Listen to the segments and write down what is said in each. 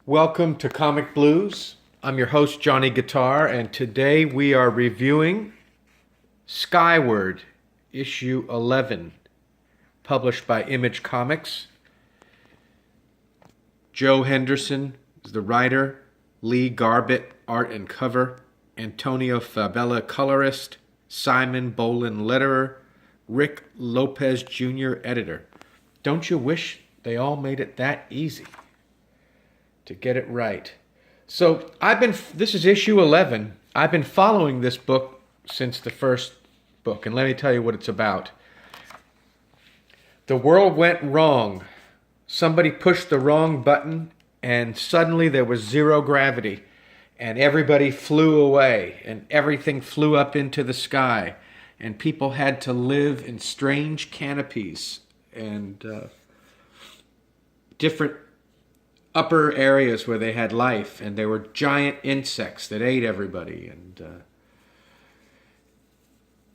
Welcome to Comic Blues. I'm your host, Jonygitar, and today we are reviewing Skyward, issue 11, published by Image Comics. Joe Henderson is the writer, Lee Garbett, art and cover, Antonio Fabella, colorist, Simon Bolin, letterer, Rick Lopez Jr., editor. Don't you wish they all made it that easy to get it right? So this is issue 11. I've been following this book since the first book, and let me tell you what it's about. The world went wrong. Somebody pushed the wrong button, and suddenly there was zero gravity, and everybody flew away, and everything flew up into the sky, and people had to live in strange canopies and different upper areas where they had life, and there were giant insects that ate everybody, and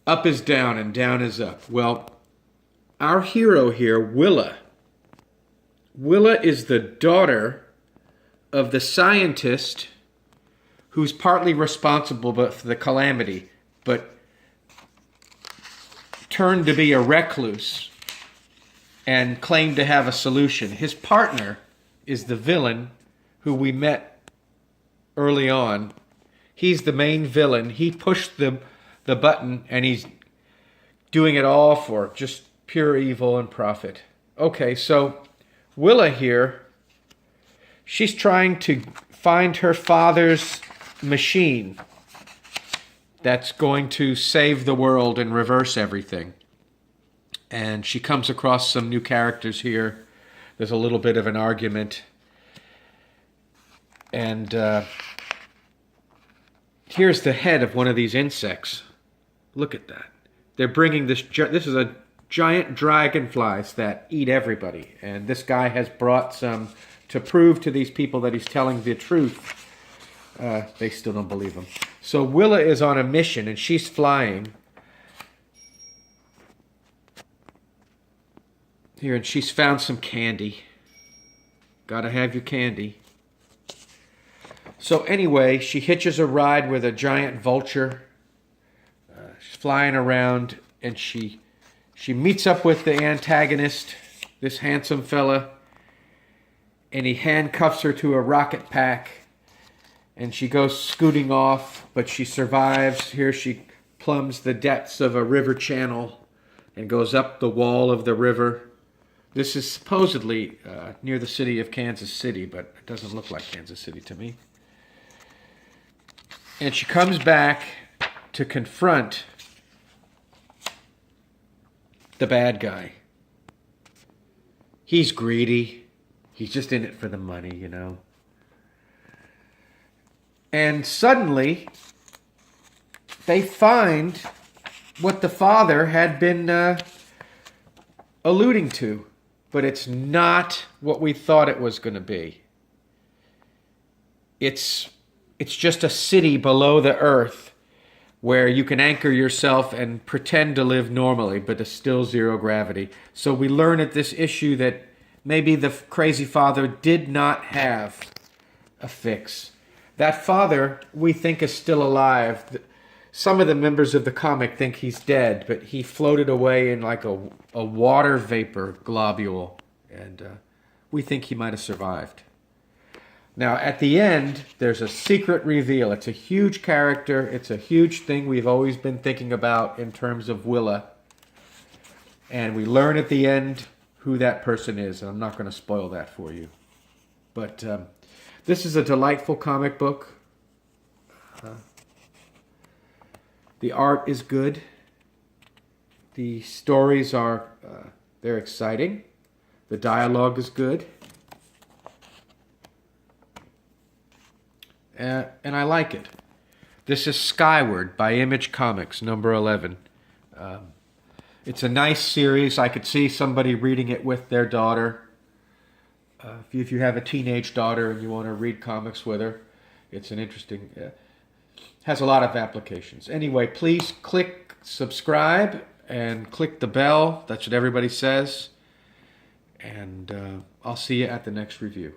up is down and down is up. Well, our hero here, Willa is the daughter of the scientist who's partly responsible for the calamity, but turned to be a recluse and claimed to have a solution. His partner is the villain who we met early on. He's the main villain. He pushed the button, and he's doing it all for just pure evil and profit. Okay, so Willa here, she's trying to find her father's machine that's going to save the world and reverse everything. And she comes across some new characters here. There's a little bit of an argument. And here's the head of one of these insects. Look at that. They're bringing this is a giant dragonflies that eat everybody. And this guy has brought some to prove to these people that he's telling the truth. They still don't believe him. So Willa is on a mission, and she's flying. Here, and she's found some candy. Gotta have your candy. So anyway, she hitches a ride with a giant vulture. She's flying around, and she meets up with the antagonist, this handsome fella, and he handcuffs her to a rocket pack, and she goes scooting off, but she survives. Here she plumbs the depths of a river channel and goes up the wall of the river. This is supposedly near the city of Kansas City, but it doesn't look like Kansas City to me. And she comes back to confront the bad guy. He's greedy. He's just in it for the money, you know. And suddenly, they find what the father had been alluding to. But it's not what we thought it was going to be. It's just a city below the earth where you can anchor yourself and pretend to live normally, but there's still zero gravity. So we learn at this issue that maybe the crazy father did not have a fix. That father, we think, is still alive. Some of the members of the comic think he's dead, but he floated away in like a water vapor globule, and we think he might have survived. Now, at the end, there's a secret reveal. It's a huge character. It's a huge thing we've always been thinking about in terms of Willa. And we learn at the end who that person is, and I'm not going to spoil that for you. But this is a delightful comic book. The art is good. The stories are, they're exciting. The dialogue is good. And I like it. This is Skyward by Image Comics, number 11. It's a nice series. I could see somebody reading it with their daughter. If you have a teenage daughter and you want to read comics with her, it's an interesting... has a lot of applications. Anyway, please click subscribe and click the bell. That's what everybody says. And I'll see you at the next review.